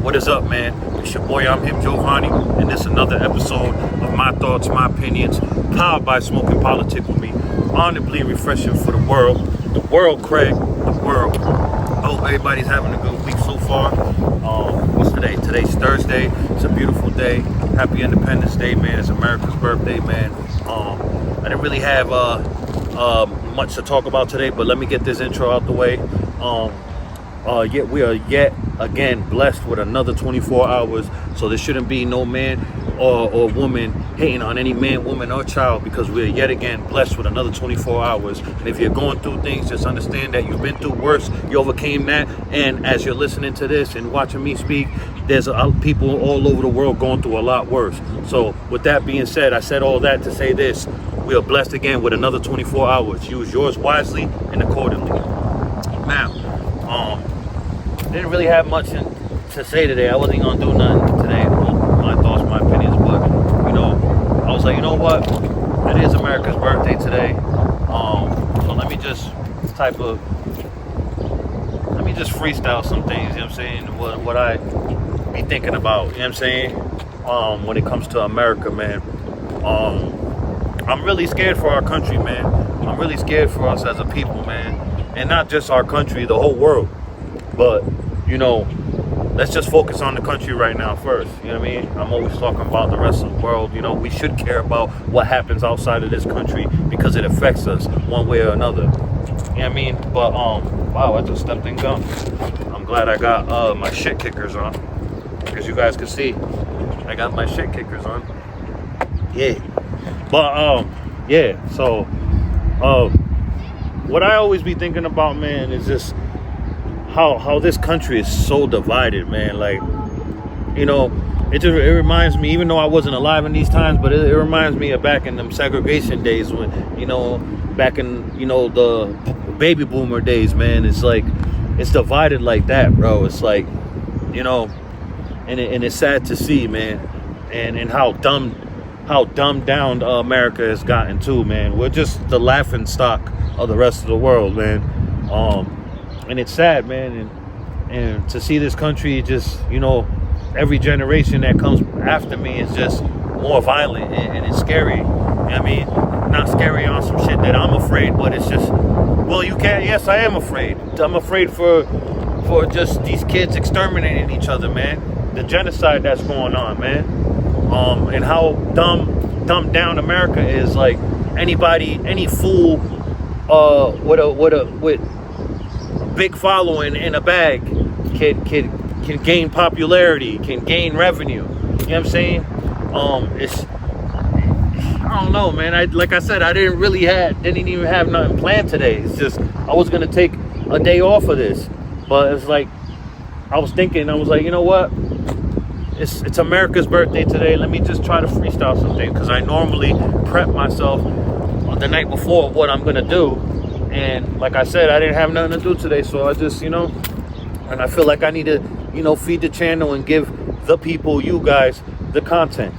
What is up, man? It's your boy, I'm him, Giovanni, and this is another episode of My Thoughts, My Opinions, powered by Smoking Politics with me. Honorably refreshing for the world, Craig, the world. I hope everybody's having a good week so far. What's today? Today's Thursday. It's a beautiful day. Happy Independence Day, man. It's America's birthday, man. I didn't really have much to talk about today, but let me get this intro out the way. We are yet again blessed with another 24 hours, so there shouldn't be no man or woman hating on any man, woman, or child, because we're yet again blessed with another 24 hours. And if you're going through things, just understand that you've been through worse, you overcame that, and as you're listening to this and watching me speak, there's people all over the world going through a lot worse. So with that being said, I said all that to say this: we are blessed again with another 24 hours. Use yours wisely and accordingly. Now, didn't really have much to say today. I wasn't gonna do nothing today. My thoughts, my opinions, but I was like, you know what? It is America's birthday today. So let me just freestyle some things. You know what I'm saying? What I be thinking about. You know what I'm saying? When it comes to America, man. I'm really scared for our country, man. I'm really scared for us as a people, man, and not just our country, the whole world. But, let's just focus on the country right now first. You know what I mean? I'm always talking about the rest of the world. We should care about what happens outside of this country because it affects us one way or another. You know what I mean? But, wow, I just stepped in gum. I'm glad I got my shit kickers on. As you guys can see, I got my shit kickers on. Yeah. But, yeah. So, what I always be thinking about, man, is just how this country is so divided, man. Like, it reminds me, even though I wasn't alive in these times, but it reminds me of back in them segregation days when, back in, the baby boomer days, man. It's like, it's divided like that, bro. It's like, and it's sad to see, man, and how dumbed down America has gotten too, man. We're just the laughing stock of the rest of the world, man. And it's sad, man, and to see this country just, every generation that comes after me is just more violent, and it's scary. You know what I mean? Not scary on some shit that I'm afraid, but it's just, well, you can't. Yes, I am afraid. I'm afraid for just these kids exterminating each other, man. The genocide that's going on, man. And how dumbed down America is. Like, any fool with big following in a bag can gain popularity, can gain revenue. You know what I'm saying? I don't know, man. Like I said, I didn't even have nothing planned today. It's just I was gonna take a day off of this, but it's like I was like, you know what? It's America's birthday today. Let me just try to freestyle something, because I normally prep myself the night before what I'm gonna do. And like I said, I didn't have nothing to do today, so I just, and I feel like I need to, feed the channel and give the people, you guys, the content.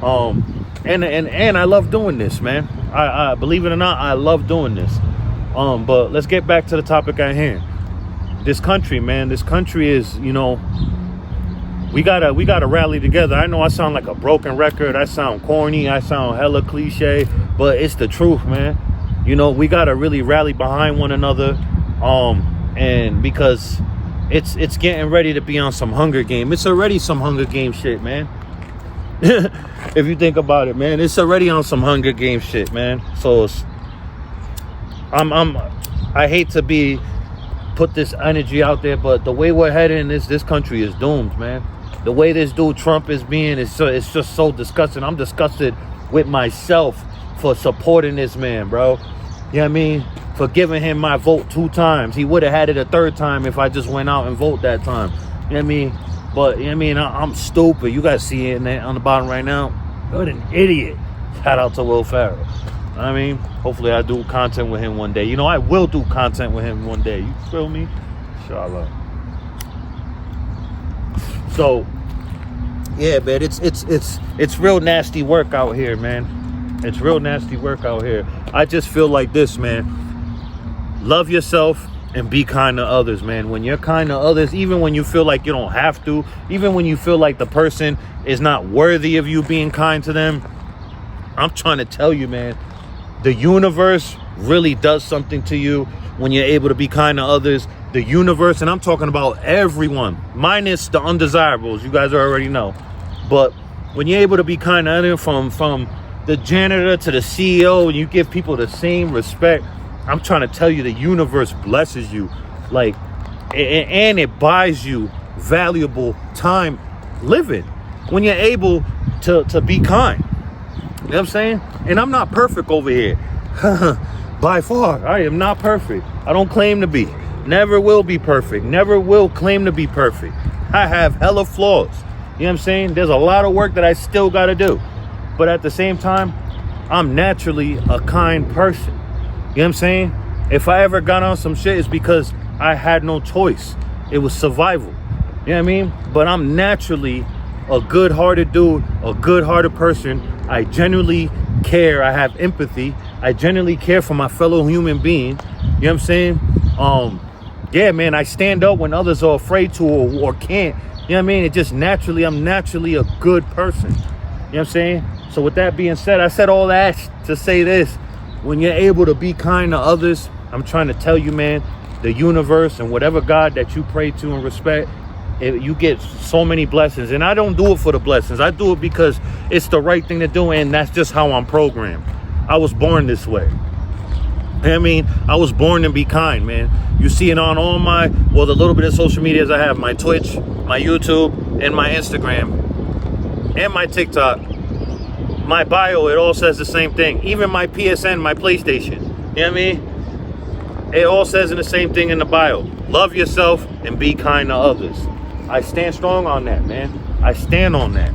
And I love doing this, man. I believe it or not, I love doing this. But let's get back to the topic at hand. This country, man, this country is, we gotta rally together. I know I sound like a broken record. I sound corny. I sound hella cliche, but it's the truth, man. We gotta really rally behind one another, and because it's getting ready to be on some Hunger Game. It's already some Hunger Game shit, man. If you think about it, man, it's already on some Hunger Game shit, man. So I hate to put this energy out there, but the way we're heading, this country is doomed, man. The way this dude Trump is being, it's just so disgusting. I'm disgusted with myself for supporting this man, bro. You know what I mean? For giving him my vote 2 times. He would have had it a 3rd time if I just went out and vote that time. You know what I mean? But, you know what I mean? I'm stupid. You guys see it on the bottom right now. You're an idiot. Shout out to Will Ferrell. I mean, hopefully I do content with him one day. You know, I will do content with him one day. You feel me? Inshallah. So, yeah, man, it's real nasty work out here, man. It's real nasty work out here. I just feel like this, man. Love yourself and be kind to others, man. When you're kind to others, even when you feel like you don't have to, even when you feel like the person is not worthy of you being kind to them, I'm trying to tell you, man, the universe really does something to you when you're able to be kind to others. The universe, and I'm talking about everyone, minus the undesirables, you guys already know. But when you're able to be kind to others, from the janitor to the CEO, and you give people the same respect, I'm trying to tell you, the universe blesses you, like, and it buys you valuable time living when you're able to be kind. You know what I'm saying? And I'm not perfect over here. By far, I am not perfect. I don't claim to be. Never will be perfect. Never will claim to be perfect. I have hella flaws. You know what I'm saying? There's a lot of work that I still got to do. But at the same time, I'm naturally a kind person. You know what I'm saying? If I ever got on some shit, it's because I had no choice. It was survival. You know what I mean? But I'm naturally a good-hearted dude, a good-hearted person. I genuinely care. I have empathy. I genuinely care for my fellow human being. You know what I'm saying? Yeah, man, I stand up when others are afraid to or can't. You know what I mean? It just naturally, I'm naturally a good person. You know what I'm saying? So with that being said, I said all that to say this. When you're able to be kind to others, I'm trying to tell you, man, the universe and whatever God that you pray to and respect, you get so many blessings. And I don't do it for the blessings. I do it because it's the right thing to do, and that's just how I'm programmed. I was born this way. I mean, I was born to be kind, man. You see it on all my, well, the little bit of social medias I have, my Twitch, my YouTube, and my Instagram, and my TikTok. My bio, it all says the same thing. Even my PSN, my PlayStation. You know what I mean? It all says in the same thing in the bio. Love yourself and be kind to others. I stand strong on that, man. I stand on that.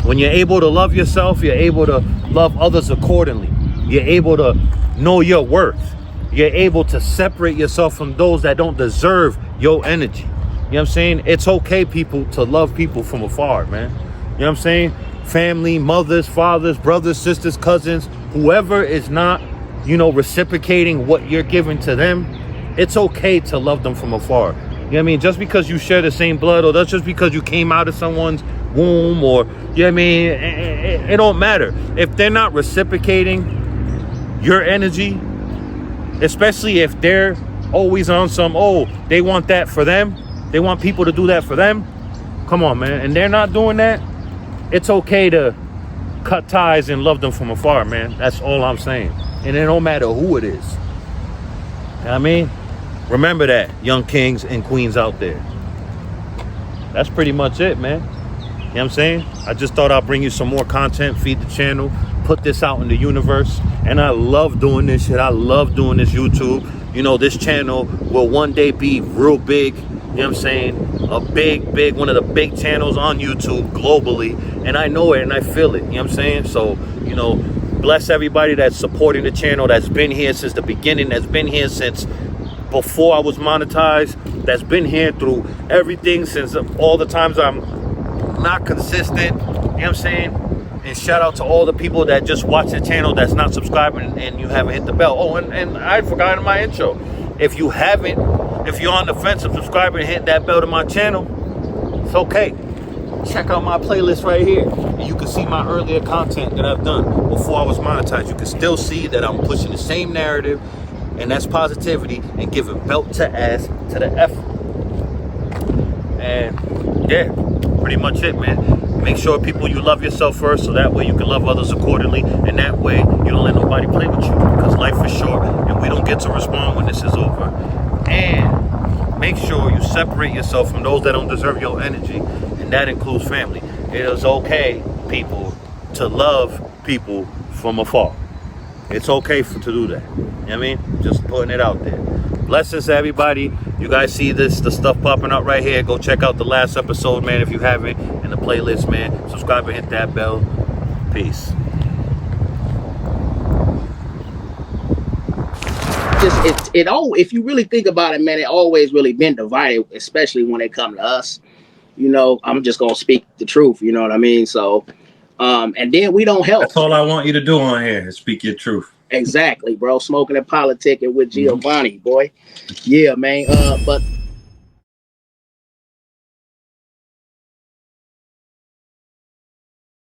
When you're able to love yourself, you're able to love others accordingly. You're able to know your worth. You're able to separate yourself from those that don't deserve your energy. You know what I'm saying? It's okay, people, to love people from afar, man. You know what I'm saying? Family, mothers, fathers, brothers, sisters, cousins, whoever is not, reciprocating what you're giving to them, it's okay to love them from afar. You know what I mean? Just because you share the same blood, or that's just because you came out of someone's womb, or, you know what I mean? It don't matter. If they're not reciprocating your energy, especially if they're always on some, they want that for them, they want people to do that for them, come on, man, and they're not doing that, it's okay to cut ties and love them from afar, man. That's all I'm saying. And it don't matter who it is. You know what I mean? Remember that, young kings and queens out there. That's pretty much it, man. You know what I'm saying? I just thought I'd bring you some more content, feed the channel, put this out in the universe. And I love doing this shit. I love doing this YouTube. This channel will one day be real big. You know what I'm saying? A big, one of the big channels on YouTube globally. And I know it and I feel it. You know what I'm saying? So, bless everybody that's supporting the channel, that's been here since the beginning, that's been here since before I was monetized, that's been here through everything since all the times I'm not consistent. You know what I'm saying? And shout out to all the people that just watch the channel that's not subscribing and you haven't hit the bell. Oh, and I forgot in my intro. If you're on the fence of subscribing and hit that bell to my channel, it's okay. Check out my playlist right here. And you can see my earlier content that I've done before I was monetized. You can still see that I'm pushing the same narrative, and that's positivity, and giving belt to ass to the effort. And yeah, pretty much it, man. Make sure, people, you love yourself first, so that way you can love others accordingly, and that way you don't let nobody play with you, because life is short and we don't get to respond when this is over. And make sure you separate yourself from those that don't deserve your energy, and that includes family. It is okay, people, to love people from afar. It's okay to do that. You know what I mean? Just putting it out there. Blessings to everybody. You guys see the stuff popping up right here. Go check out the last episode, man, if you haven't, in the playlist, man. Subscribe and hit that bell. Peace. If you really think about it, man, it always really been divided, especially when it come to us. You know, I'm just gonna speak the truth. You know what I mean? So, and then we don't help. That's all I want you to do on here is speak your truth. Exactly, bro. Smoking and politicking with Giovanni, boy. Yeah, man. But